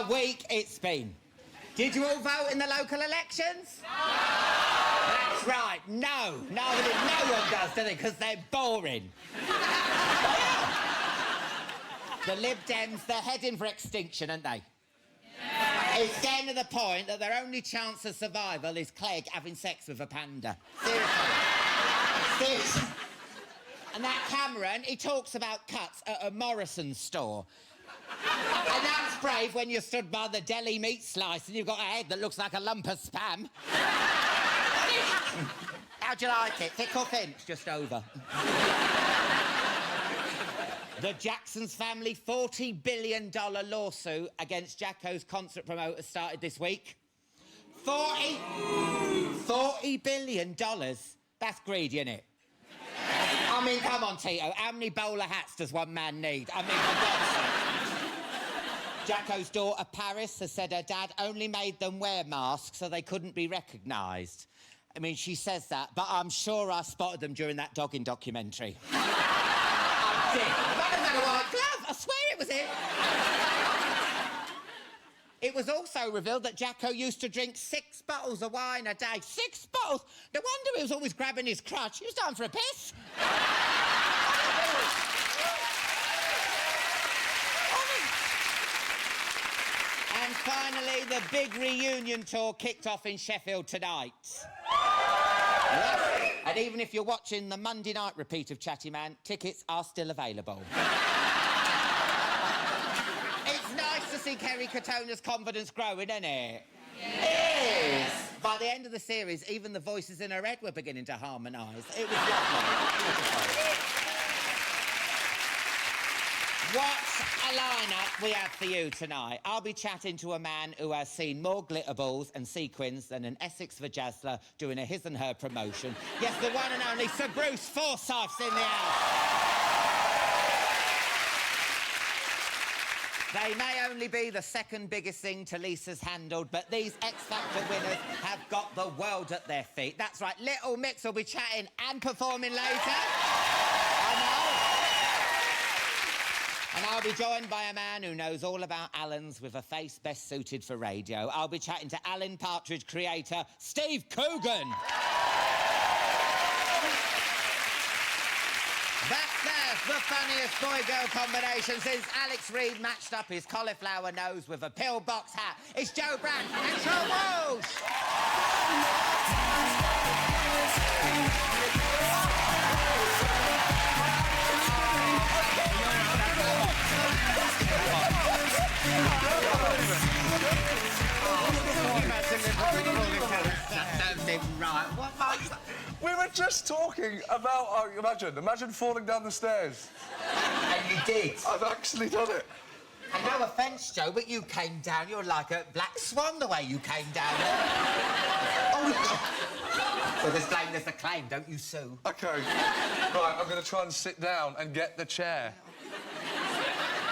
a week it's been. Did you all vote in the local elections? No! That's right, no. No one does, do they? Because they're boring. The Lib Dems, they're heading for extinction, aren't they? Yeah. It's getting to the point that their only chance of survival is Clegg having sex with a panda. Seriously. And that Cameron, he talks about cuts at a Morrison store. And that's brave when you're stood by the deli meat slice and you've got a head that looks like a lump of spam. How'd you like it? Thick or thin? It's just over. The Jackson's family $40 billion lawsuit against Jacko's concert promoters started this week. $40 billion? That's greedy, isn't it? I mean, come on, Tito. How many bowler hats does one man need? I mean, for God's sake. Jacko's daughter, Paris, has said her dad only made them wear masks so they couldn't be recognised. I mean, she says that, but I'm sure I spotted them during that dogging documentary. I did. That was a white glove. I swear it was him. It was also revealed that Jacko used to drink 6 bottles of wine a day. 6 bottles? No wonder he was always grabbing his crutch. He was down for a piss. And finally, the big reunion tour kicked off in Sheffield tonight. Yes. And even if you're watching the Monday night repeat of Chatty Man, tickets are still available. It's nice to see Kerry Katona's confidence growing, isn't it? It is. By the end of the series, even the voices in her head were beginning to harmonise. It was lovely. What a lineup we have for you tonight. I'll be chatting to a man who has seen more glitter balls and sequins than an Essex vajazzler doing a his and her promotion. Yes, the one and only Sir Bruce Forsyth's in the house. They may only be the second biggest thing to Lisa's handled, but these X Factor winners have got the world at their feet. That's right, Little Mix will be chatting and performing later. I know. And I'll be joined by a man who knows all about Alan's with a face best suited for radio. I'll be chatting to Alan Partridge creator, Steve Coogan. That's the funniest boy-girl combination since Alex Reid matched up his cauliflower nose with a pillbox hat. It's Joe Brandt and Sean Walsh. We were just talking about, imagine falling down the stairs. And you did. I've actually done it. And no offence, Joe, but you came down, you're like a black swan the way you came down. Oh, so there's blame, there's a claim, don't you sue? OK. Right, I'm going to try and sit down and get the chair.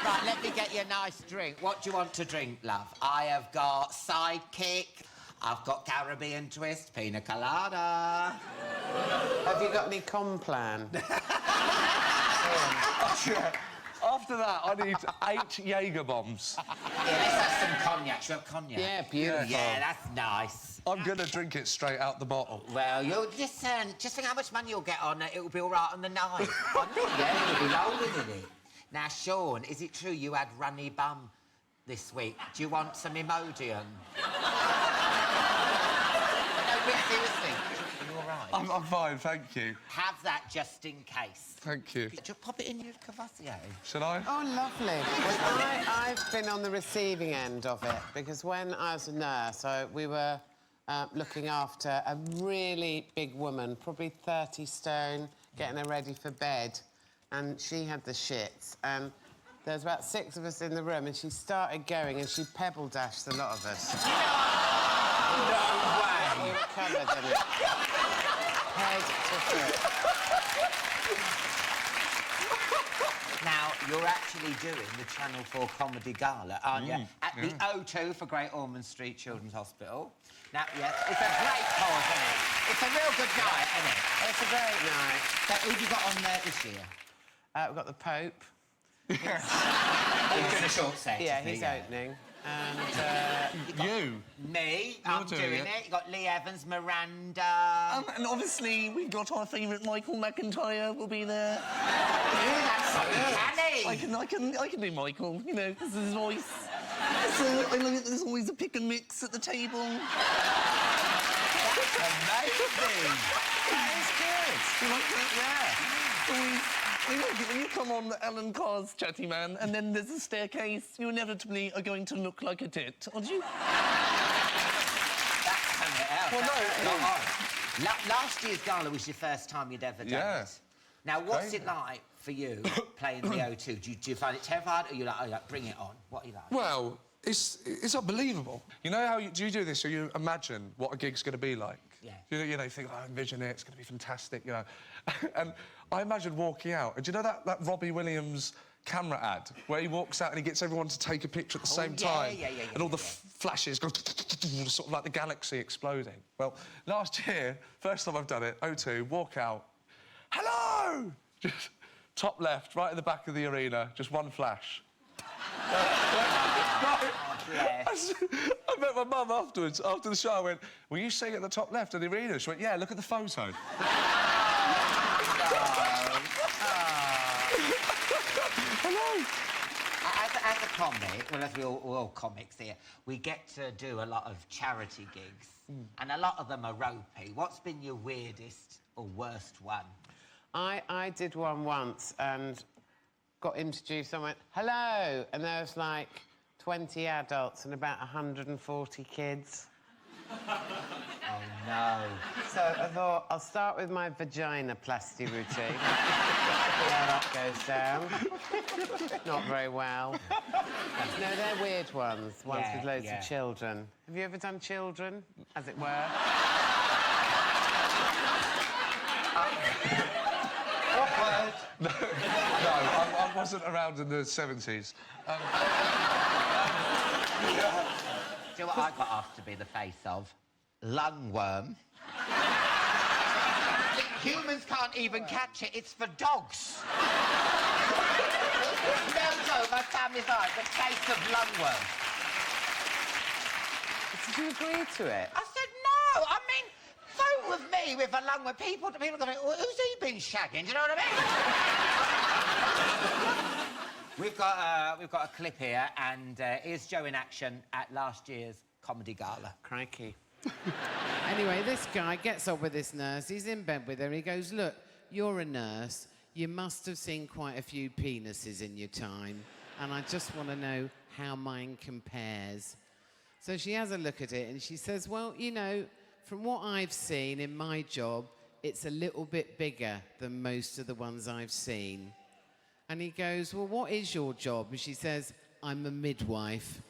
Right, let me get you a nice drink. What do you want to drink, love? I have got Sidekick, I've got Caribbean Twist, Pina Colada. Have you got any Complan? Yeah. After that, I need 8 Jaeger bombs. Yeah, let's have some cognac. Should we have cognac? Yeah, beautiful. Yeah, that's nice. I'm going to drink it straight out the bottle. Well, you'll listen, just think how much money you'll get on it. It'll be all right on the night. Yeah, you'll be rolling in it. Now, Sean, is it true you had runny bum this week? Do you want some Imodium? No, really, seriously. Are you all right? I'm fine, thank you. Have that just in case. Thank you. Do you pop it in your Cavassier? Should I? Oh, lovely. Well, I've been on the receiving end of it, because when I was a nurse, we were looking after a really big woman, probably 30 stone, getting her ready for bed. And she had the shits, and there was about 6 of us in the room, and she started going, and she pebble dashed a lot of us. No way! We were covered in it. Head to foot. Now, you're actually doing the Channel 4 Comedy Gala, aren't you? At the O2 for Great Ormond Street Children's Hospital. Now, yes, it's a great cause, isn't it? It's a real good night, isn't it? It's a great night. So, who've you got on there this year? We've got the Pope. He's doing a short set. Yeah, he's opening. And, You? Me, I'm doing it. You got Lee Evans, Miranda... And obviously, we've got our favourite Michael McIntyre will be there. That's so canny! I can do Michael, you know, this is his voice. So, I know there's always a pick and mix at the table. That's amazing! That is good. You like that? Yeah. Always, you know, when you come on Alan Carr's Chatty Man and then there's a staircase, you inevitably are going to look like a tit, aren't you? That's something else. Well, no. Last year's gala was your first time you'd ever done it. Now, what's it like for you playing the O2? Do you find it terrifying, or are you like, bring it on? What are you like? Well, it's unbelievable. You know how you do this, so you imagine what a gig's going to be like? Yeah. You know, you think, I envision it, it's going to be fantastic, you know. And I imagine walking out, and do you know that Robbie Williams camera ad where he walks out and he gets everyone to take a picture at the same time? And all the flashes go sort of like the galaxy exploding. Well, last year, first time I've done it, O2, walk out, hello! Just top left, right at the back of the arena, just one flash. I met my mum afterwards, after the show. I went, were you sitting at the top left of the arena? She went, yeah, look at the photo. Hello. As a comic, well, as we're all comics here, we get to do a lot of charity gigs, and a lot of them are ropey. What's been your weirdest or worst one? I did one once and got introduced. I went, hello, and there was like 20 adults and about 140 kids. Oh, no. So I thought, I'll start with my vaginoplasty routine. Yeah, that goes down. Not very well. No, they're weird ones with loads of children. Have you ever done children, as it were? Awkward. No, I wasn't around in the 70s. Do you know what I got asked to be the face of? Lungworm. Humans can't even catch it. It's for dogs. No joke, my family's like the face of lungworm. Did you agree to it? I said no. I mean, vote with me with a lungworm. People are going to go, well, who's he been shagging? Do you know what I mean? We've got a clip here, and here's Joe in action at last year's comedy gala. Crikey. Anyway, this guy gets up with this nurse. He's in bed with her. He goes, look, you're a nurse. You must have seen quite a few penises in your time, and I just want to know how mine compares. So she has a look at it, and she says, well, you know, from what I've seen in my job, it's a little bit bigger than most of the ones I've seen. And he goes, well, what is your job? And she says, I'm a midwife.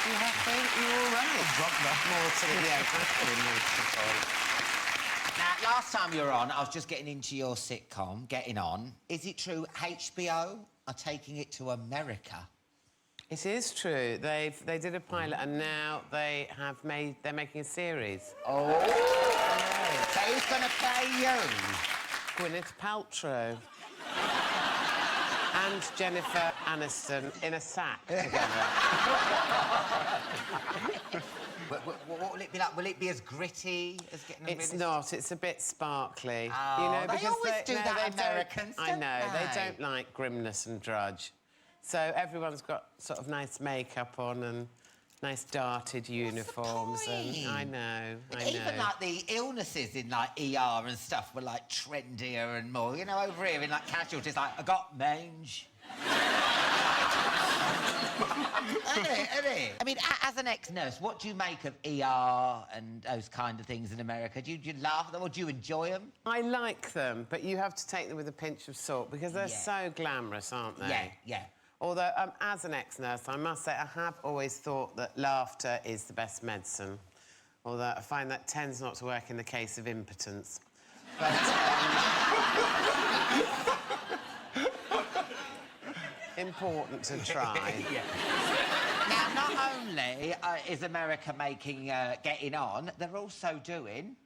You happy? You all right? More to the Now, last time you were on, I was just getting into your sitcom, Getting On. Is it true HBO are taking it to America? It is true. They did a pilot and now they're making a series. Oh! So who's going to play you? Gwyneth Paltrow. And Jennifer Aniston in a sack together. What will it be like? Will it be as gritty as Getting On? It's not. It's a bit sparkly. Oh, you know, they because always do that, Americans, I don't know. they? They don't like grimness and drudge. So everyone's got sort of nice makeup on and nice darted uniforms. And I know. Even like the illnesses in like ER and stuff were like trendier and more. You know, over here in like casualties, like I got mange. Isn't it? I mean, as an ex-nurse, what do you make of ER and those kind of things in America? Do you laugh at them or do you enjoy them? I like them, but you have to take them with a pinch of salt because they're so glamorous, aren't they? Yeah, yeah. Although, as an ex-nurse, I must say I have always thought that laughter is the best medicine. Although I find that tends not to work in the case of impotence. But, important to try. Yeah. Now, not only is America making Getting On, they're also doing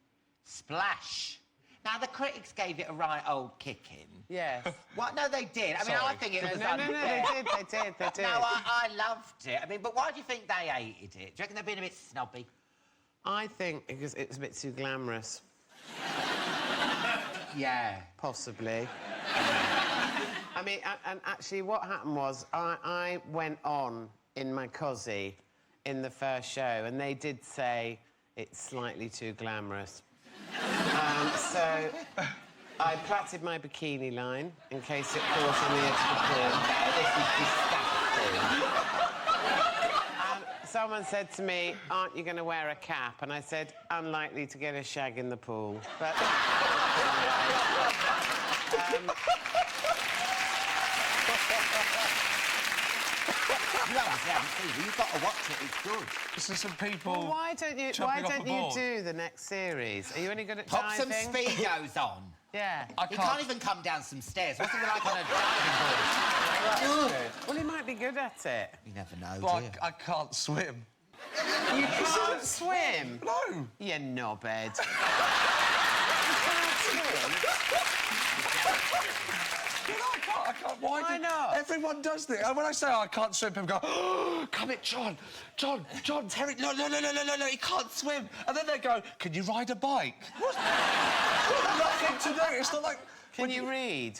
Splash. Now, the critics gave it a right old kicking. Yes. What? No, they did. I mean, I think it was No, unfair. they did. No, I loved it. I mean, but why do you think they hated it? Do you reckon they're being a bit snobby? I think because it was a bit too glamorous. Yeah. Possibly. I mean, and actually what happened was I went on in my cosy in the first show and they did say it's slightly too glamorous. So I plaited my bikini line in case it caught on the edge of the pool. This is disgusting. Someone said to me, aren't you going to wear a cap? And I said, unlikely to get a shag in the pool. But... You've got to watch it, it's good. This is some people... Well, why don't you do the next series? Are you any good at Pop diving? some speedos on. Yeah. He can't even come down some stairs. What's it like on a diving board? Well, he might be good at it. You never know, Well, do you? I can't swim. You can't swim? No. You knobhead. I can't. Why not? Everyone does this. And when I say I can't swim, people go, oh, come it, John, Terry, no, he can't swim. And then they go, can you ride a bike? What? Nothing to do. It's not like... Can you read?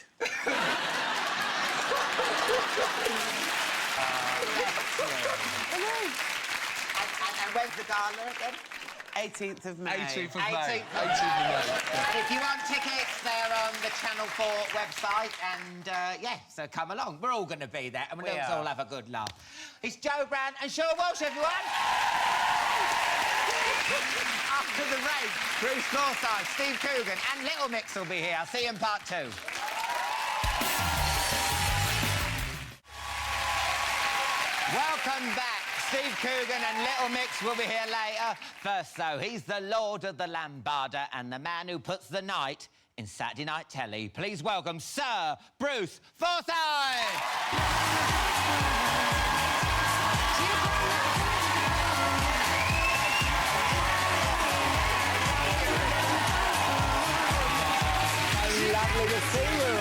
And when's the gala again? 18th of May. 18th of 18th May. of May. And if you want tickets, they're on the Channel 4 website. And, yeah, so come along. We're all going to be there, and we'll all have a good laugh. It's Joe Brand and Sean Walsh, everyone. After the break, Bruce Forsyth, Steve Coogan and Little Mix will be here. I'll see you in part 2. Welcome back. Steve Coogan and Little Mix will be here later. First, though, he's the Lord of the Lambada and the man who puts the night in Saturday Night Telly. Please welcome Sir Bruce Forsyth! Lovely to see you.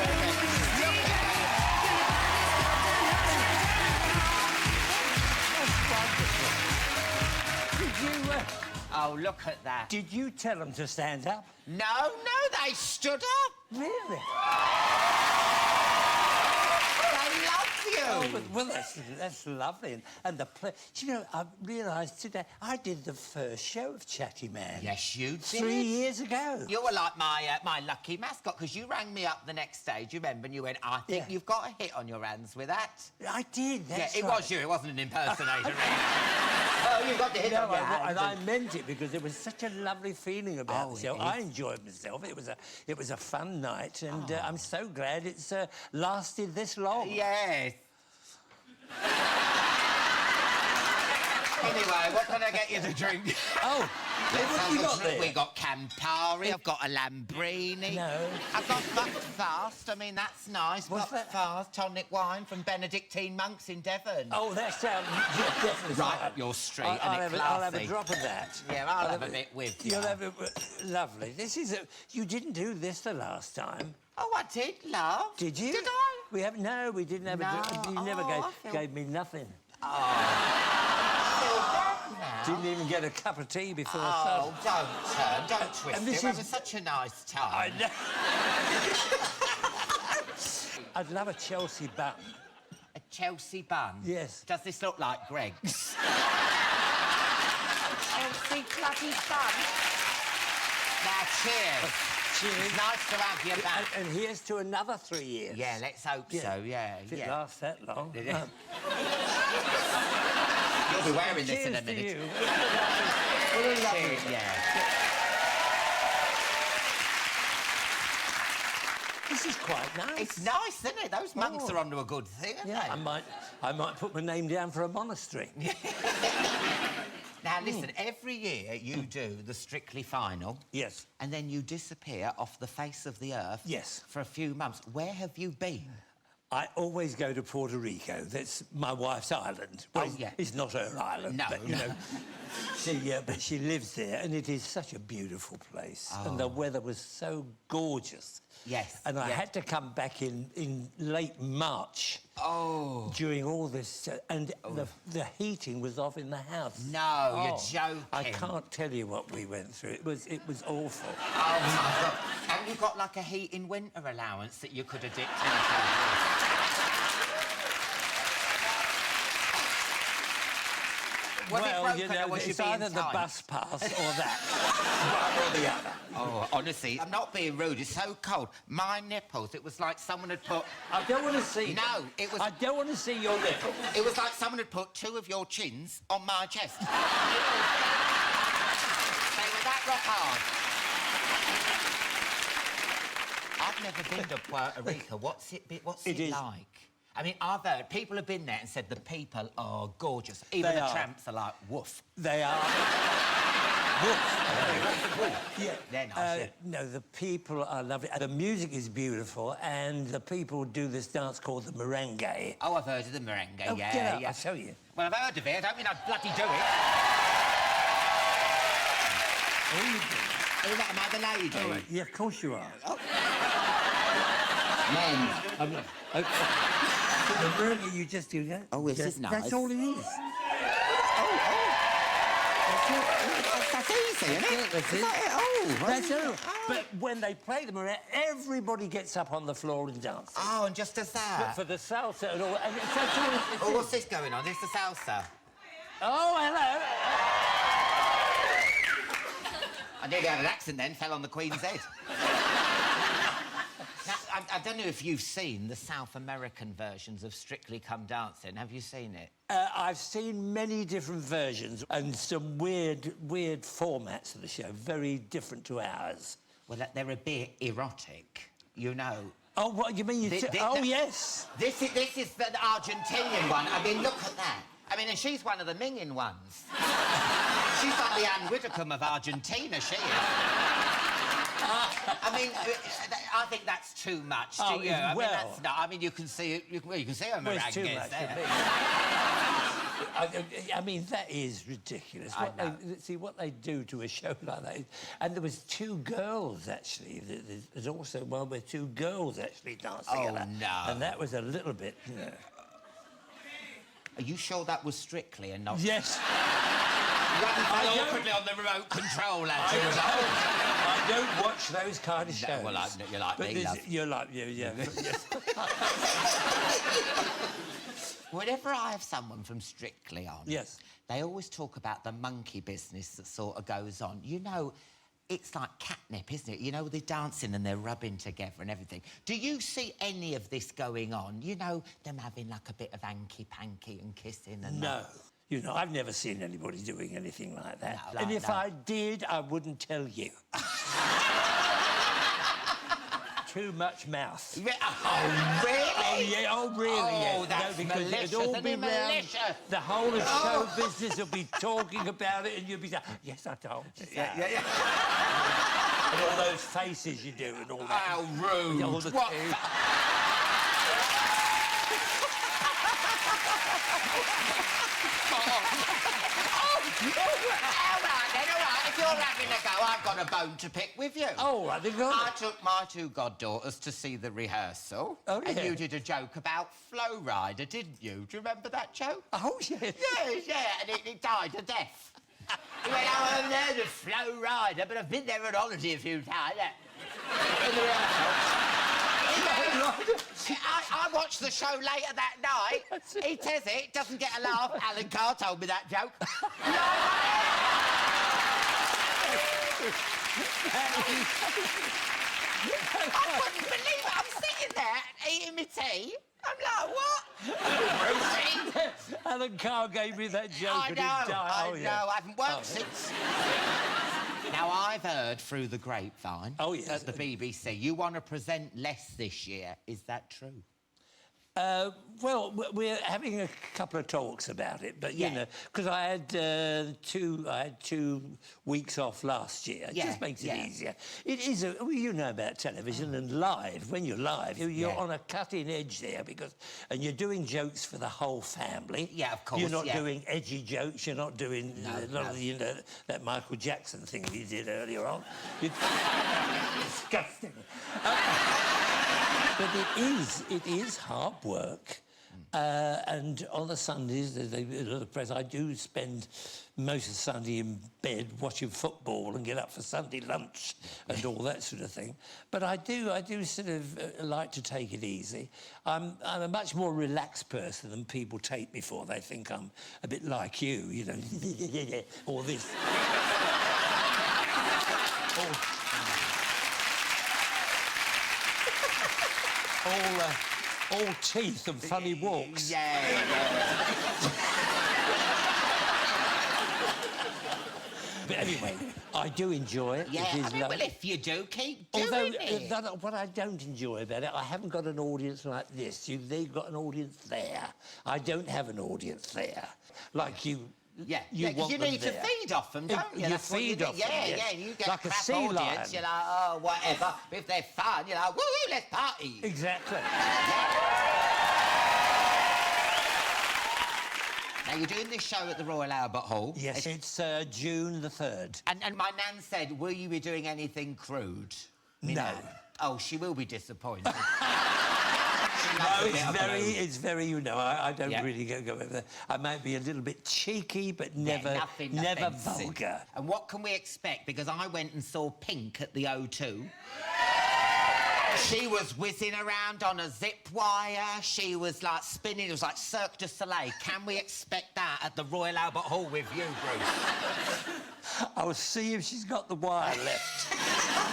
Oh, look at that. Did you tell them to stand up? No, they stood up. Really? They love you. Oh, well, that's lovely. And the play... Do you know, I realised today I did the first show of Chatty Man. Yes, you did. 3 years ago. You were like my lucky mascot, because you rang me up the next day, do you remember? And you went, I think you've got a hit on your hands with that. I did, that's it right. was you, it wasn't an impersonator. Oh, you got the hit on your hands. And I meant it because there was such a lovely feeling about the show. It I enjoyed myself. It was a fun night, and I'm so glad it's lasted this long. Yes. Anyway, what can I get you to drink? Oh, what have you got there? We got Campari, I've got a Lambrini. No. I've got Buckfast, I mean, that's nice. What's that? Buckfast, tonic wine from Benedictine monks in Devon. Oh, that sounds definitely Right up your street, I'll have a drop of that. Yeah, I'll have a bit with you. You'll have a... Lovely. This is a... You didn't do this the last time. Oh, I did, love. Did you? Did I? We have... No, we didn't have a... You never gave me nothing. Didn't even get a cup of tea before I started. Don't twist And it. this We're is- having such a nice time. I know. I'd love a Chelsea bun. A Chelsea bun? Yes. Does this look like Greg's? Chelsea bloody bun? Now, cheers. Cheers. It's nice to have you back. And here's to another 3 years. Yeah, let's hope so, yeah. If it lasts that long. You'll be wearing this in a Cheers to minute. you. Cheers, yeah. This is quite nice. It's nice, isn't it? Those monks are onto a good thing, aren't Yeah, they? I might put my name down for a monastery. Now, listen, every year you do the Strictly final. Yes. And then you disappear off the face of the earth. Yes. For a few months. Where have you been? I always go to Puerto Rico. That's my wife's island. Well, Oh, yeah. It's not her island, No, but, you know, but she lives there, and it is such a beautiful place. And the weather was so gorgeous. Yes, And I yes. had to come back in late March. Oh. During all this, and the heating was off in the house. No, you're joking. I can't tell you what we went through. It was awful. Oh, my God. Haven't you got, like, a heating winter allowance that you could have dipped into? Was it broken or was you it's being either the timed? bus pass or that. One or the other. Oh, honestly, I'm not being rude. It's so cold. My nipples, it was like someone had put... I don't want to see... No, it was... I don't want to see your nipples. It was like someone had put 2 of your chins on my chest. They were that rock hard. I've never been to Puerto Rico. What's it like? I mean, I've heard people have been there and said the people are gorgeous. Even the tramps are like, woof. They are. Woof. Yeah. They're nice, yeah. No, the people are lovely. The music is beautiful, and the people do this dance called the merengue. Oh, I've heard of the merengue, Oh, yeah, get up, yeah. I'll show you. Well, I've heard of it. I don't mean I'd bloody do it. Am I the lady? Oh, right. Yeah, of course you are. Oh. Men. The merengue, you just do that. Oh, this is nice. That's all it is. That's easy, isn't it? That's it. Oh, That's all. But when they play the merengue, everybody gets up on the floor and dances. Oh, and just as But that. for the salsa and all, and that's all it's Oh, what's this going on? This is the salsa. Oh, hello. I nearly had an accent then, fell on the Queen's head. Now, I don't know if you've seen the South American versions of Strictly Come Dancing. Have you seen it? I've seen many different versions and some weird formats of the show, very different to ours. Well, they're a bit erotic, you know. Oh, what, you mean yes. This is the Argentinian one. I mean, look at that. I mean, and she's one of the minging ones. She's like the Anne Widdecombe of Argentina, she is. I mean, I think that's too much. Do you? I mean, that's not. I mean, you can see it. You can see her merengue too much there. for me. I mean, that is ridiculous. What they do to a show like that. And there was 2 girls actually. There's also one where 2 girls actually dancing. Oh no! And that was a little bit. You know. Are you sure that was Strictly and not? Yes. You haven't fell awkwardly on the remote control, lad. I don't watch those kind of shows. Well, you're like but me, love. You're like you, yeah. Yes. Whenever I have someone from Strictly on, Yes. they always talk about the monkey business that sort of goes on. You know, it's like catnip, isn't it? You know, they're dancing and they're rubbing together and everything. Do you see any of this going on? You know, them having like a bit of hanky-panky and kissing and No. that? You know, I've never seen anybody doing anything like that. No, and if no. I did, I wouldn't tell you. Too much mouth. Oh, really? Oh, yeah, oh, really, Oh, yeah. that's because malicious, it'd all isn't be it? round. Malicious. The whole of show business will be talking about it, and you'll be saying, yes, I told you. Yeah. And all those faces you do and all that. How rude. All the What? two. All right. If you're having a go, I've got a bone to pick with you. Oh, I think I took my 2 goddaughters to see the rehearsal. Oh, And yeah. you did a joke about Flow Rider, didn't you? Do you remember that joke? Oh, yes. Yeah, and it died a death. He went, oh, I've heard of Flow Rider, but I've been there on holiday a few times. In the rehearsal. I watched the show later that night. He says it, doesn't get a laugh. Alan Carr told me that joke. I couldn't believe it. I'm sitting there eating my tea. I'm like, what? Alan Carr gave me that joke I and know, he died. I Oh, know. yeah. I haven't worked since. Now, I've heard through the grapevine Oh, yes. at the BBC you want to present less this year. Is that true? Well, we're having a couple of talks about it, but you know, because I had 2 weeks off last year. It just makes it easier. It is well, you know about television and live. When you're live, you're on a cutting edge there and you're doing jokes for the whole family. Yeah, of course. You're not doing edgy jokes. You're not doing that Michael Jackson thing you did earlier on. Disgusting. But it is hard work. And on the Sundays, the press, I do spend most of Sunday in bed watching football and get up for Sunday lunch and all that sort of thing. But I do sort of like to take it easy. I'm a much more relaxed person than people take me for. They think I'm a bit like you know, or this. all teeth and funny walks. But anyway, I do enjoy it. Yeah, it is well, if you do, keep doing it. What I don't enjoy about it, I haven't got an audience like this. They've got an audience there. I don't have an audience there. Like you... you need to feed off them, don't you? You feed off them, you get like a crap sea audience, lion. you're like, oh, whatever. But if they're fun, you're like, woo, let's party. Exactly. Now, you're doing this show at the Royal Albert Hall. Yes, it's June the 3rd. And my nan said, will you be doing anything crude? No. Oh, she will be disappointed. No, it's very, you know, I don't really go over there. I might be a little bit cheeky, but never vulgar. And what can we expect? Because I went and saw Pink at the O2. She was whizzing around on a zip wire. She was, like, spinning. It was like Cirque du Soleil. Can we expect that at the Royal Albert Hall with you, Bruce? I'll see if she's got the wire left.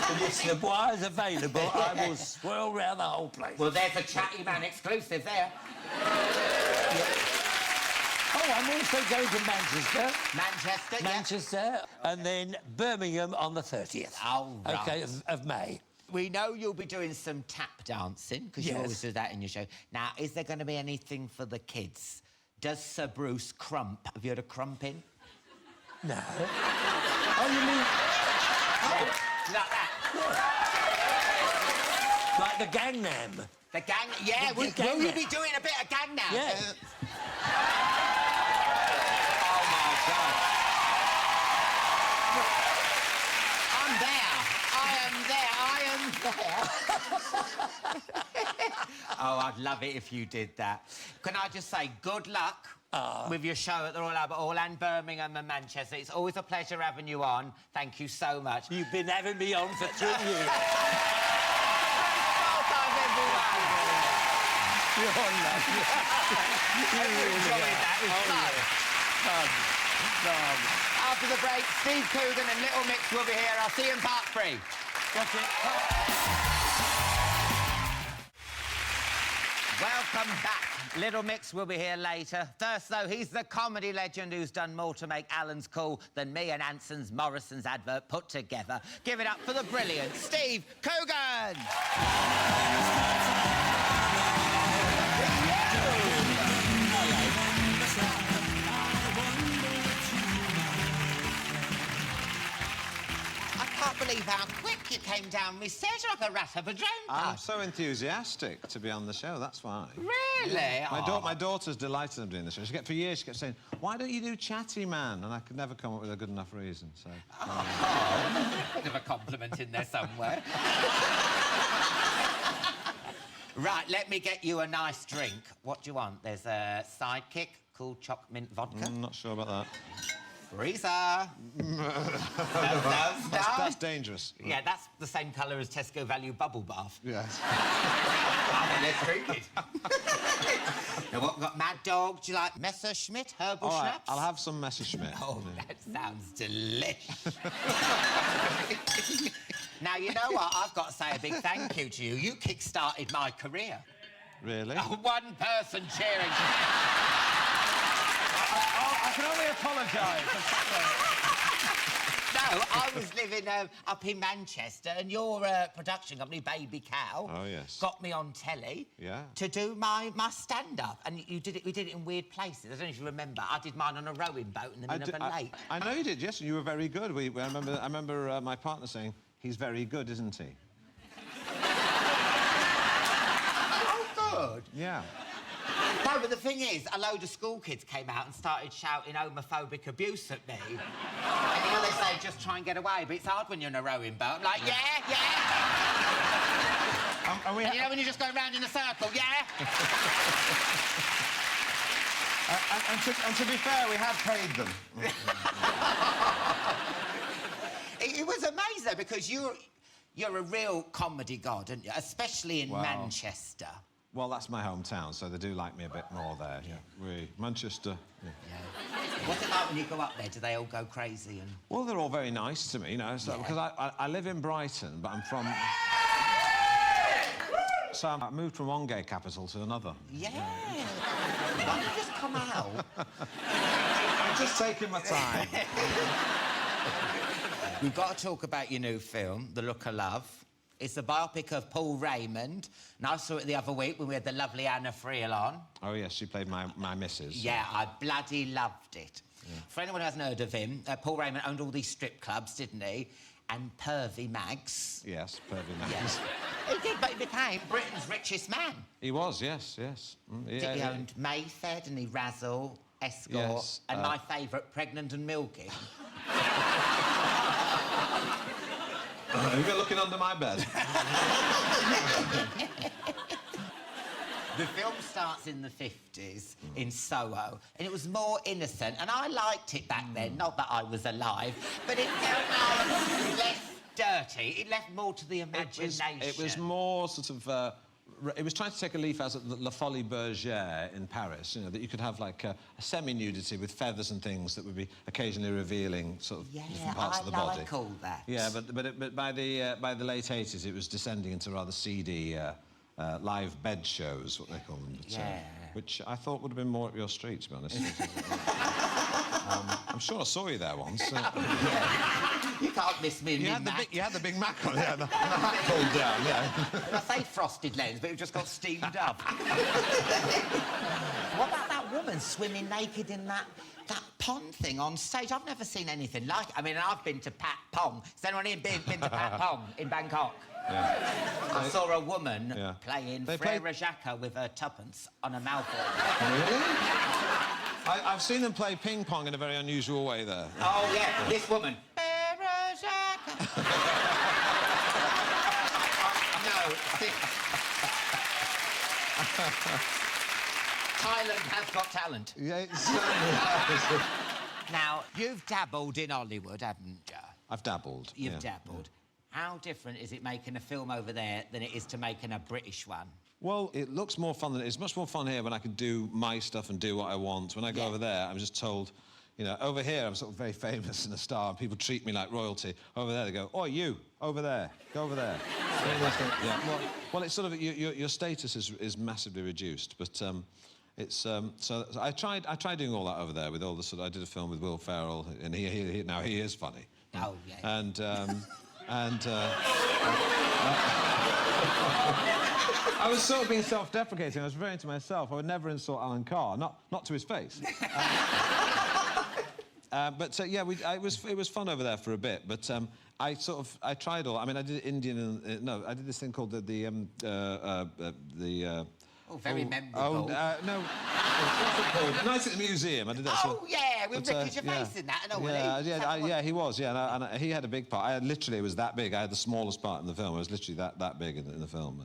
And if the wire's available, I will swirl round the whole place. Well, there's a Chatty Man exclusive there. Oh, I'm also going to Manchester. Manchester, and then Birmingham on the 30th. Oh, right. OK, of May. We know you'll be doing some tap dancing, because you always do that in your show. Now, is there going to be anything for the kids? Does Sir Bruce crump? Have you heard of crumping? No. Oh, you mean... Like that? Like the Gangnam? The gang... Yeah, will you be doing a bit of Gangnam? Yeah. Oh, my God. I'm there. I am there. Oh, I'd love it if you did that. Can I just say, good luck with your show at the Royal Albert Hall and Birmingham and Manchester. It's always a pleasure having you on. Thank you so much. You've been having me on for 2 years. You're on that. You really enjoyed that. It was fun. After the break, Steve Coogan and Little Mix will be here. I'll see you in part 3. Got it. Welcome back. Little Mix will be here later. First, though, he's the comedy legend who's done more to make Alan's cool than me and Anson's Morrison's advert put together. Give it up for the brilliant Steve Coogan! I can't believe how quick you came down my stairs like a rat up a drain pipe. I'm so enthusiastic to be on the show, that's why. Really? My daughter's delighted I'm doing this show. For years she kept saying, why don't you do Chatty Man? And I could never come up with a good enough reason, so... Bit of a compliment in there somewhere. Right, let me get you a nice drink. What do you want? There's a sidekick, cool choc mint vodka. I'm not sure about that. Freezer. No. That's dangerous. Yeah, that's the same colour as Tesco Value Bubble Bath. Yes. I mean, let's drink it. Now, what, got Mad Dog? Do you like Messerschmitt herbal All right, schnapps? I'll have some Messerschmitt. Oh, that sounds delicious. Now, you know what? I've got to say a big thank you to you. You kick-started my career. Really? One person cheering. I can only apologise. No, I was living up in Manchester, and your production company, Baby Cow, Oh, yes. got me on telly to do my stand-up. And we did it in weird places. I don't know if you remember. I did mine on a rowing boat in the middle of a lake. I know you did, yes, and you were very good. I remember my partner saying, he's very good, isn't he? Oh, good. Yeah. No, but the thing is, a load of school kids came out and started shouting homophobic abuse at me. And you know, they say, just try and get away, but it's hard when you're in a rowing boat. I'm like, yeah. And you know when you're just going round in a circle, yeah? And to be fair, we have paid them. It was amazing, though, because you're a real comedy god, aren't you? Especially in Manchester. Well, that's my hometown, so they do like me a bit more there. Yeah, really. Manchester. Yeah. What's it like when you go up there? Do they all go crazy? And... Well, they're all very nice to me, you know, because I live in Brighton, but I'm from... So I moved from one gay capital to another. Yeah. Why don't you just come out? I'm just taking my time. We've got to talk about your new film, The Look of Love. It's a biopic of Paul Raymond, and I saw it the other week when we had the lovely Anna Friel on. Oh, yes, she played my missus. Yeah, I bloody loved it. Yeah. For anyone who hasn't heard of him, Paul Raymond owned all these strip clubs, didn't he? And Pervy Mags. Yes, Pervy Mags. Yes. He did, but he became Britain's richest man. He was, yes. He owned Mayfair, didn't he? Razzle, Escort, and my favourite, Pregnant and Milky. You're looking under my bed. The film starts in the 50s in Soho, and it was more innocent, and I liked it back then, not that I was alive, but it felt like less dirty. It left more to the imagination. It was more sort of... it was trying to take a leaf out of La Folie Bergère in Paris, you know, that you could have, like, a semi-nudity with feathers and things that would be occasionally revealing sort of different parts of the body. Yeah, I like all that. Yeah, but by the late 80s, it was descending into rather seedy live bed shows, what they call them. But, which I thought would have been more up your street, to be honest. I'm sure I saw you there once. You can't miss me in you had the Big Mac on there, and the hat pulled down, yeah. I say frosted lens, but it just got steamed up. What about that woman swimming naked in that pond thing on stage? I've never seen anything like it. I mean, I've been to Pat Pong. Has anyone here been to Pat Pong in Bangkok? Yeah. I saw a woman playing Frere Jacques with her tuppence on a mouthful. Really? I've seen them play ping pong in a very unusual way there. Oh, yeah, this woman. Frere Jacques. No, Thailand has got talent. Yeah, it certainly has. Now, you've dabbled in Hollywood, haven't you? I've dabbled. You've dabbled. How different is it making a film over there than it is to making a British one? Well, it looks more fun than... It's much more fun here when I can do my stuff and do what I want. When I go over there, I'm just told... You know, over here, I'm sort of very famous and a star, and people treat me like royalty. Over there, they go, "Oh, you, over there. Go over there." Well, it's sort of... Your status is massively reduced, but... So I tried doing all that over there with all the sort of... I did a film with Will Ferrell, and now he is funny. Oh, yeah. I was sort of being self-deprecating. I was referring to myself. I would never insult Alan Carr, not to his face. It was fun over there for a bit. But I tried all. I mean, I did Indian and I did this thing called Oh, very memorable. No. What's it called? Night at the Museum. I did that. With Ricky Gervais in that, and he was. Yeah, and he had a big part. It was that big. I had the smallest part in the film. It was literally that big in the film.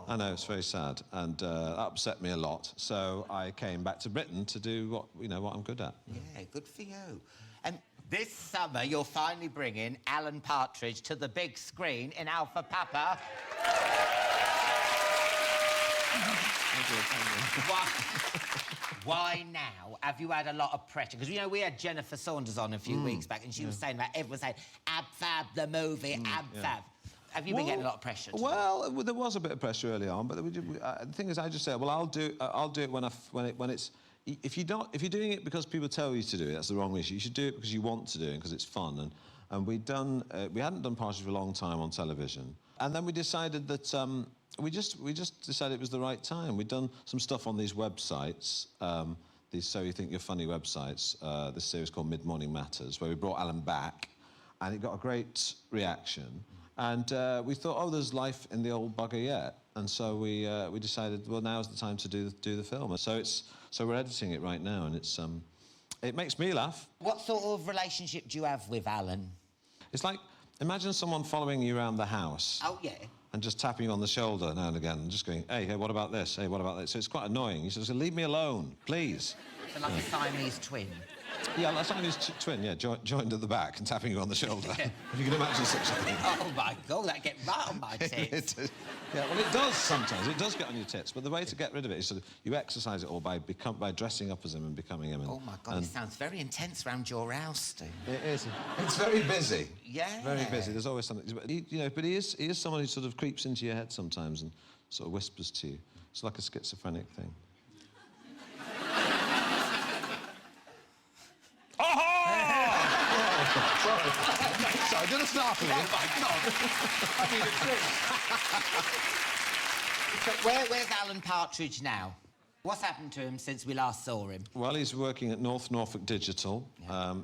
I know, it's very sad, and that upset me a lot. So I came back to Britain to do what I'm good at. Yeah, good for you. And this summer, you're finally bringing Alan Partridge to the big screen in Alpha Papa. Why now? Have you had a lot of pressure? Because, you know, we had Jennifer Saunders on a few weeks back, and she was saying about everyone saying, Ab Fab, the movie, Ab Fab. Have you been getting a lot of pressure? Well, there was a bit of pressure early on, but the thing is, I just said, well, I'll do it when it's... If you're doing it because people tell you to do it, that's the wrong issue. You should do it because you want to do it, because it's fun. and we hadn't done Partridge for a long time on television. And then we decided that we just decided it was the right time. We'd done some stuff on these websites, these So You Think You're Funny websites, this series called Mid-Morning Matters, where we brought Alan back, and it got a great reaction. And we thought, oh, there's life in the old bugger yet. And so we decided, well, now's the time to do the film. So we're editing it right now, and it makes me laugh. What sort of relationship do you have with Alan? It's like, imagine someone following you around the house. Oh, yeah. And just tapping you on the shoulder now and again, and just going, hey, what about this? Hey, what about this? So it's quite annoying. He says, leave me alone, please. So like a Siamese twin. Yeah, that's Siamese twin, yeah, joined at the back and tapping you on the shoulder. If you can imagine such a thing. Oh, my God, that get right on my tits. Yeah, well, it does sometimes. It does get on your tits, but the way to get rid of it is sort of, you exercise it all by dressing up as him and becoming him. Oh, my God, it sounds very intense around your house, Steve. It is. It's very busy. Yeah. Very busy. There's always something. But he is someone who sort of creeps into your head sometimes and sort of whispers to you. It's like a schizophrenic thing. Sorry, did I startle you? Oh, my God. I need a drink. So where's Alan Partridge now? What's happened to him since we last saw him? Well, he's working at North Norfolk Digital,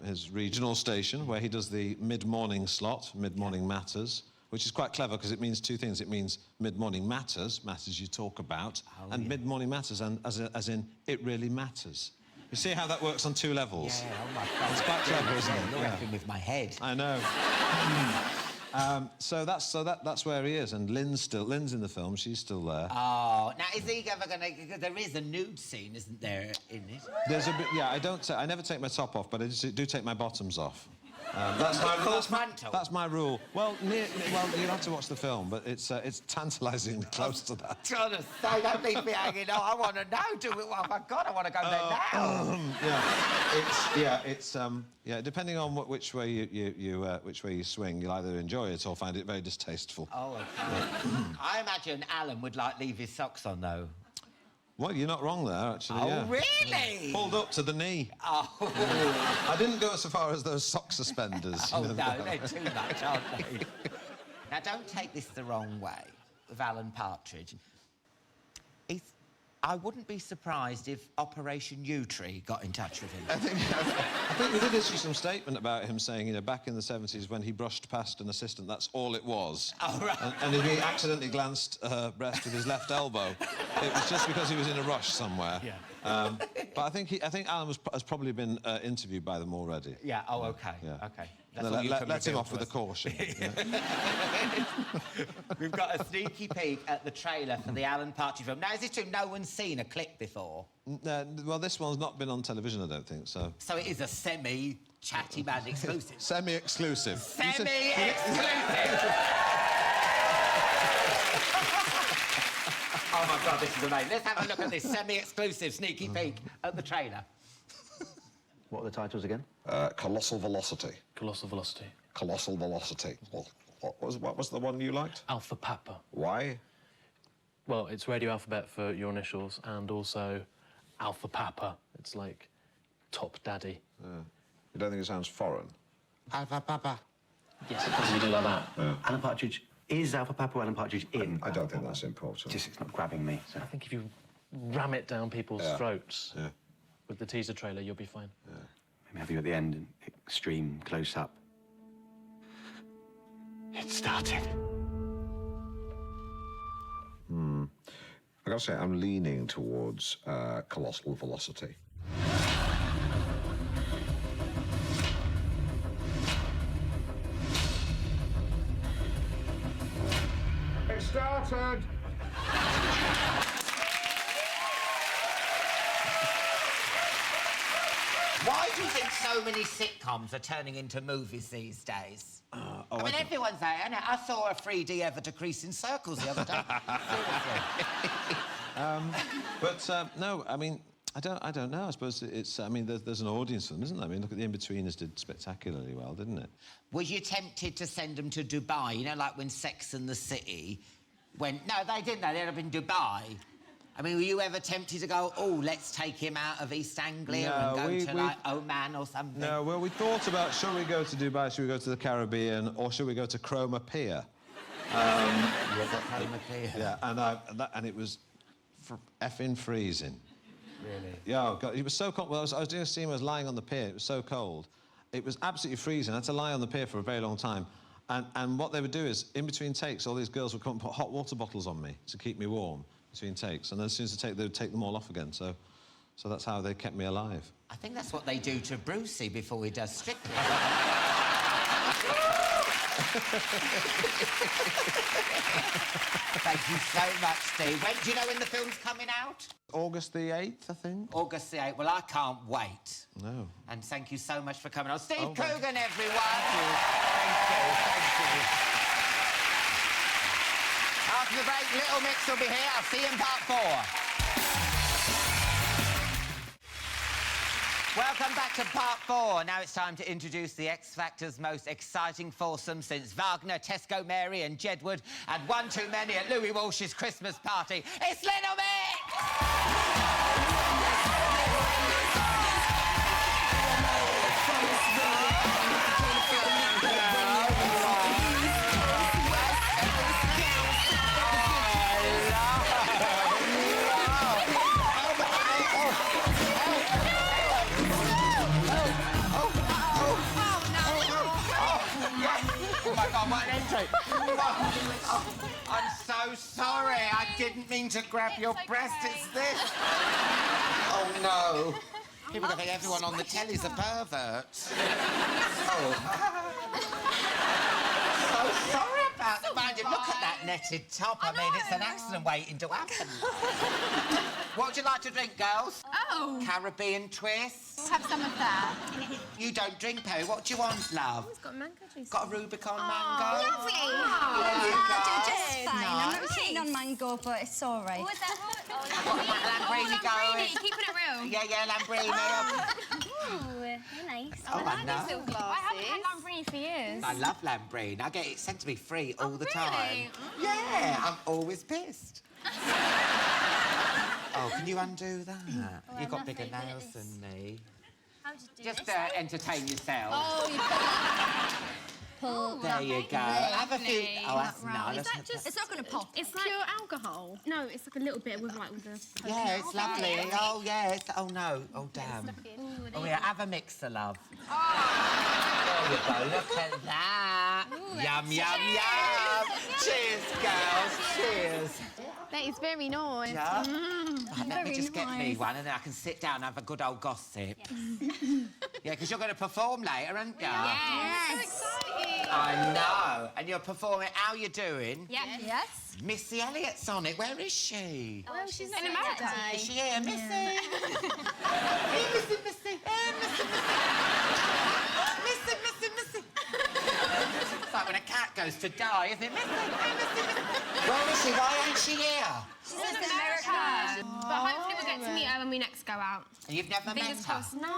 his regional station, where he does the mid-morning slot, Mid-Morning Matters, which is quite clever because it means two things. It means mid-morning matters you talk about, and mid-morning matters, and as in it really matters. You see how that works on two levels? Yeah, oh my God. It's quite clever, isn't it? You're rapping with my head. I know. So that's where he is, and Lynn's in the film. She's still there. Oh, now is he ever gonna? Because there is a nude scene, isn't there, in it? There's a bit. Yeah, I never take my top off, but I do take my bottoms off. That's my rule. Well, you'll have to watch the film, but it's tantalisingly close to that. Trying to say, don't leave me hanging on. I want to know. Do it. Oh my God, I want to go there now. Depending on which way you swing, you'll either enjoy it or find it very distasteful. Oh, okay. I imagine Alan would leave his socks on though. Well, you're not wrong there, actually. Oh, yeah. really? Pulled up to the knee. Oh. I didn't go so far as those sock suspenders. Oh, no, they're too much, aren't they? Now, don't take this the wrong way with Alan Partridge. I wouldn't be surprised if Operation U-Tree got in touch with him. I think we did issue some statement about him saying, back in the 70s when he brushed past an assistant, that's all it was. Oh, right. And if he accidentally glanced her breast with his left elbow, it was just because he was in a rush somewhere. Yeah. But I think Alan has probably been interviewed by them already. Yeah, oh, OK. Yeah. OK. Let him off with a caution. We've got a sneaky peek at the trailer for the Alan Partridge film. Now, is it true no one's seen a clip before? Well, this one's not been on television, I don't think, so... So it is a semi-Chatty Man exclusive? Semi-exclusive. Semi-exclusive! Oh, my God, this is amazing. Let's have a look at this semi-exclusive sneaky peek at the trailer. What are the titles again? Colossal Velocity. Colossal Velocity. Colossal Velocity. Well, what was the one you liked? Alpha Papa. Why? Well, it's radio alphabet for your initials, and also Alpha Papa. It's like Top Daddy. You don't think it sounds foreign? Alpha Papa. Yes, it does. You do like that. Yeah. Alan Partridge. Is Alpha Papa or Alan Partridge in? I don't think that's important. Just it's not grabbing me. So I think if you ram it down people's throats with the teaser trailer, you'll be fine. Yeah. Maybe have you at the end in extreme close-up. It started. I gotta say, I'm leaning towards Colossal Velocity. It started! Why do you think so many sitcoms are turning into movies these days? I mean, everyone's there, and I saw a 3D ever decreasing circles the other day. No, I mean, I don't know. I suppose it's. I mean, there's an audience for them, isn't there? I mean, look at the In-Betweeners did spectacularly well, didn't it? Were you tempted to send them to Dubai? You know, like when Sex and the City went. No, they didn't. They'd have been Dubai. I mean, were you ever tempted to go, oh, let's take him out of East Anglia and go to, like, Oman or something? No, well, we thought about, should we go to Dubai, should we go to the Caribbean, or should we go to Cromer Pier? Cromer Pier. Yeah, and it was effing freezing. Really? Yeah, oh, God, it was so cold. Well, I was doing a scene where I was lying on the pier. It was so cold. It was absolutely freezing. I had to lie on the pier for a very long time. And what they would do is, in between takes, all these girls would come and put hot water bottles on me to keep me warm between takes. And as soon as they would take them all off again. So that's how they kept me alive. I think that's what they do to Brucey before he does Strictly. Thank you so much, Steve. Do you know when the film's coming out? August the 8th, I think. August the 8th. Well, I can't wait. No. And thank you so much for coming on. Steve Coogan, everyone. Thank you. Thank you. After the break, Little Mix will be here. I'll see you in part 4. Welcome back to part 4. Now it's time to introduce the X Factor's most exciting foursome since Wagner, Tesco Mary and Jedward had one too many at Louis Walsh's Christmas party. It's Little Mix! I'm so sorry. I didn't mean to grab your breast. It's this. Oh, no. People think everyone on the telly's a pervert. Oh. So sorry about that. Mind you, look at that netted top. I mean, it's an accident waiting to happen. What would you like to drink, girls? Oh. Caribbean twist? We'll have some of that. You don't drink, Perry. What do you want, love? It's got mango juice. Got a Rubicon mango? Lovely. It's fine. I'm nice. not keen on mango, but it's all right. What was that? I've got my Lambrini going. Keeping it real. Yeah, Lambrini. Ooh, they're nice. Oh, I know. I haven't had Lambrini for years. I love Lambrini. I get it sent to me free all the time. Yeah, I'm always pissed. Oh, can you undo that? You've got bigger nails than me. How would you do Just this? entertain yourself. Oh, you've got pull. There you go. Have a few. Oh, that's nice. Is that just... It's not going to pop. It's like pure alcohol. No, it's like a little bit with the. Yeah, it's lovely. Oh, yes. Oh, no. Oh, damn. Oh, yeah, have a mixer, love. There you go. Look at that. Yum, yum, yum. Cheers, girls. Cheers. That is very nice. Yeah. Right, let me just get me one and then I can sit down and have a good old gossip. Yeah, because you're going to perform later, aren't you? Yes. So exciting. I know. And you're performing. How you doing? Yeah. Yes. Missy Elliott's on it. Where is she? Well, she's in America. Is she here, Missy? Hey, Missy, Missy. Hey, Missy, Missy. Missy. It's like when a cat goes to die, isn't it? Missy, hey, Missy, Missy. Where is she? Why ain't she here? She's in America. But hopefully we'll get to meet her when we next go out. And you've never met Fingers her? crossed. No.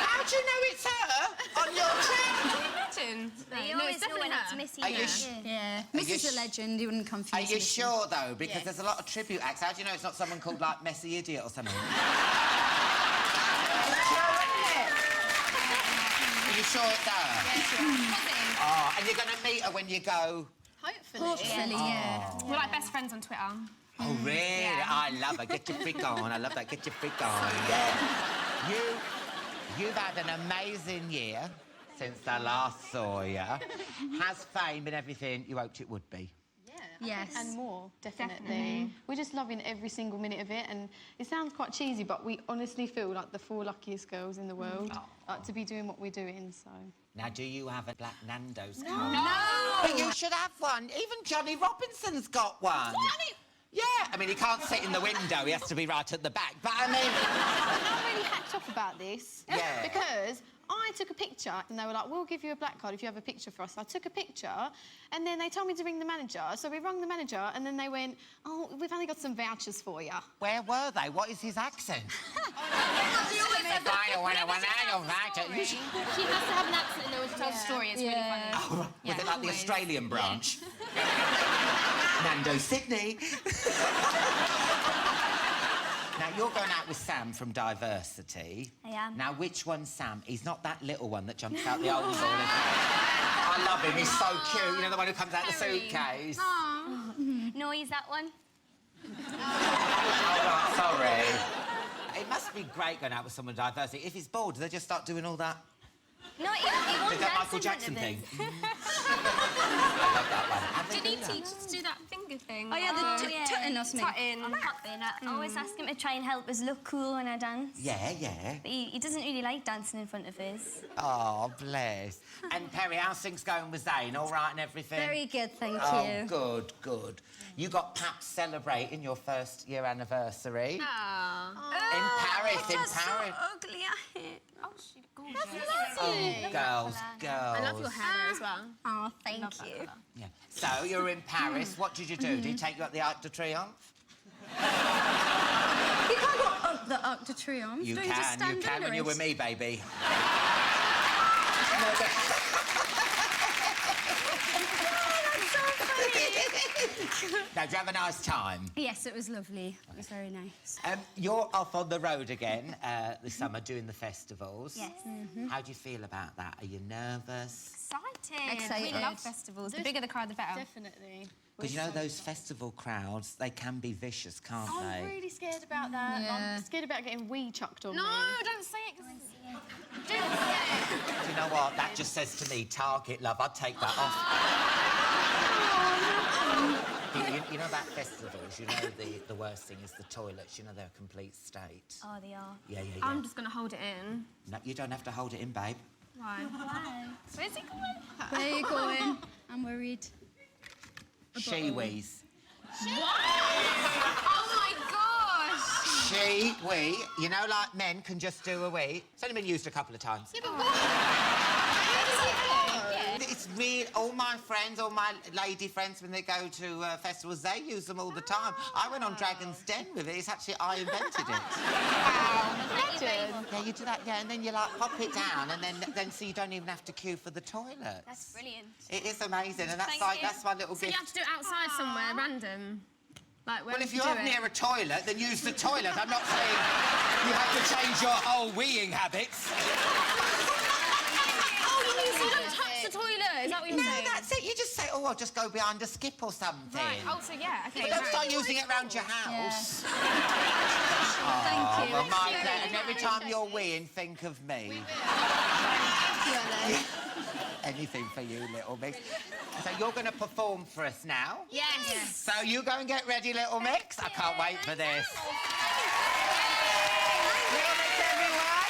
How do you know it's her on your trip? Imagine. You No, always it's know when definitely it's her. Missy. Are you Yeah. Are you Missy's a legend. You wouldn't confuse Are you Missy. sure, though? Because there's a lot of tribute acts. How do you know it's not someone called, like, Messy Idiot or something? Are you sure it's her? Oh, and you're going to meet her when you go... Hopefully, yeah. We're like best friends on Twitter. Oh, really? Yeah. I love her. Get your freak on. I love that. Get your freak on. Yeah. You've had an amazing year since I last saw you. Has fame been everything you hoped it would be? Yes. And more, definitely. We're just loving every single minute of it, and it sounds quite cheesy, but we honestly feel like the 4 luckiest girls in the world to be doing what we're doing, so... Now, do you have a Black Nando's No. card? No! But you should have one. Even Johnny Robinson's got one. Johnny? Yeah, I mean, he can't sit in the window. He has to be right at the back. But, I mean... I'm really hacked off about this. Yeah. Because I took a picture and they were like, we'll give you a black card if you have a picture for us. So I took a picture and then they told me to ring the manager. So we rang the manager and then they went, oh, we've only got some vouchers for you. Where were they? What is his accent? She has to have an accent in order to tell the story. It's really funny. Oh, was it like the Australian branch? Nando Sydney. Now, you're going out with Sam from Diversity. I am. Now, which one's Sam? He's not that little one that jumps out the oval. I love him, he's so cute. You know, the one who comes out the suitcase. No, he's that one. Oh, right, sorry. It must be great going out with someone with Diversity. If he's bored, do they just start doing all that? No, he won't Is that dance Michael in front Jackson of thing? us. Did he teach us to do that finger thing? Oh, yeah, the tutting or something. Tutting. I'm hopping. I always ask him to try and help us look cool when I dance. Yeah, yeah. But he doesn't really like dancing in front of us. Oh, bless. And Perry, how's things going with Zane? All right and everything? Very good, thank Oh, you. good, good. You got Paps celebrating your first-year anniversary. In Paris, in Paris. So ugly, I hate. Oh, she's gorgeous. Oh, girls, girls. I love your hair there as well. Oh, thank you. Yeah. So, you're in Paris. What did you do? Did he take you up the Arc de Triomphe? You can't go up the Arc de Triomphe. You Don't just can stand under when it. you're with me, baby. Now, did you have a nice time? Yes, it was lovely. It was very nice. You're off on the road again this summer doing the festivals. Yes. How do you feel about that? Are you nervous? Excited. We love festivals. The bigger the crowd, the better. Definitely. Because you know those festival crowds, they can be vicious, can't they? I'm really scared about that. Yeah. I'm scared about getting wee chucked on me. No, don't say it. Oh, Do you know what? That just says to me, Target, love. I'd take that off. You know about festivals, you know the worst thing is the toilets. You know they're a complete state. Oh, they are. Yeah, yeah, yeah. I'm just going to hold it in. No, you don't have to hold it in, babe. Why? Why? Where's he going? Where are you going? I'm worried. Shewees. Oh, my gosh! We. You know, like men can just do a wee. It's only been used a couple of times. Yeah, but what? It's real. All my friends, all my lady friends, when they go to festivals, they use them all the time. I went on Dragon's Den with it. It's actually I invented it. Yeah, you do that. Yeah, and then you like pop it down, and then so you don't even have to queue for the toilets. That's brilliant. It is amazing, and that's Thank you. that's my little So gift. you have to do it outside somewhere, random? Like, where Well, if would you you're do up it? near a toilet, then use the toilet. I'm not saying you have to change your whole weeing habits. Oh, you mean so you don't touch the toilet? Is that what you're saying? No, that's it. You just say, oh, I'll just go behind a skip or something. Right, oh, so yeah, okay. But don't start using it around your house. Thank you. Well, my pleasure. And every time you're weeing, think of me. Anything for you, little mix. So you're going to perform for us now? Yes. So you go and get ready, little mix. I can't wait for this. Little mix, everyone.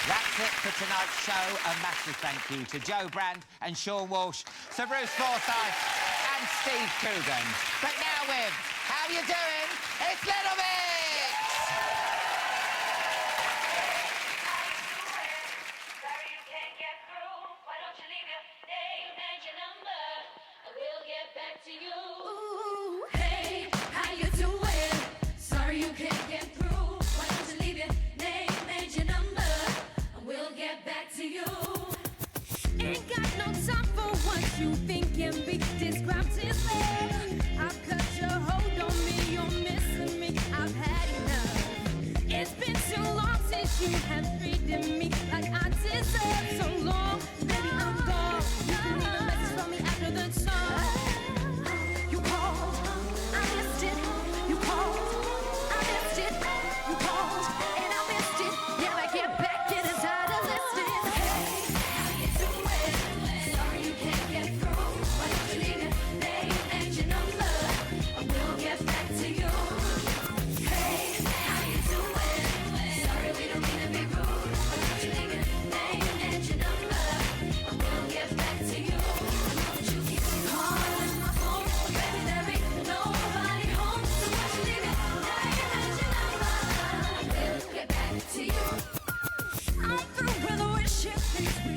That's it for tonight's show. A massive thank you to Joe Brand and Seann Walsh, Sir Bruce Forsyth and Steve Coogan. But now with How You Doing? It's Little Mix! Ain't got no time for what you think can be described as love. I've cut your hold on me, you're missing me. I've had enough. It's been too long since you have treated me like I deserve. So long, baby, I'm gone. You can leave a message for me after the song. You called, I missed it. You called, I missed it. You called, and I missed it. Yeah, I get back in the tired of listening.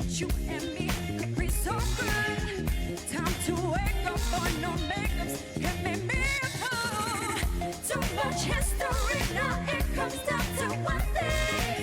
You and me could be so good. Time to wake up on no makeups. Give me miracle. Too much history now. It comes down to one thing.